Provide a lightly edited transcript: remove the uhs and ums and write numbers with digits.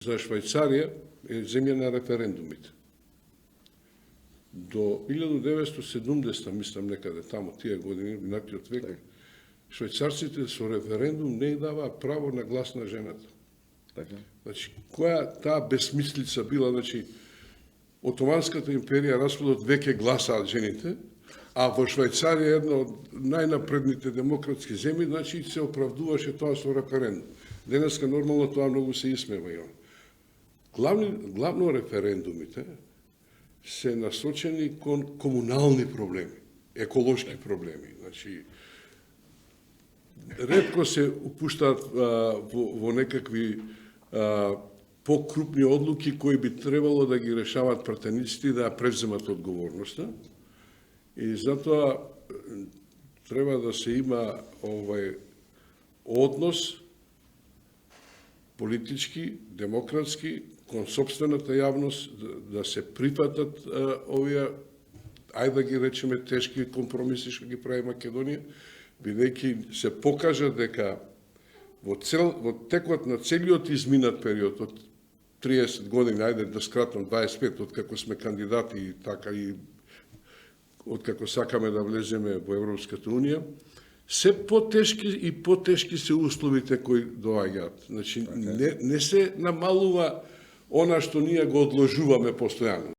за Швајцарија е земја на референдумите. До 1970, мислам некаде таму, тие години, минатиот век, швајцарците со референдум не дава право на глас на жената. Така. Значи, која таа безсмислица била, значи, Отоманската империја расплодот веќе гласаат жените, а во Швајцарија една од најнапредните демократски земји, значи се оправдуваше тоа со референдум. Денеска нормално тоа многу се исмева и главно референдумите се насочени кон комунални проблеми, еколошки проблеми. Значи, ретко се упуштаат во некакви покрупни одлуки кои би требало да ги решават пратениците и да ја превземат одговорноста. И затоа треба да се има однос политички, демократски, кон сопствената јавност, да се прифатат овие, ајде да ги речеме, тешки компромиси што ги прави Македонија, бидејќи се покажа дека во текот на целиот изминат период од 30 години, ајде да скратам 25, откако сме кандидати и така и откако сакаме да влеземе во Европската Унија, се потешки и потешки се условите кои доаѓаат. Значи, не се намалува она што ние го одложуваме постојано.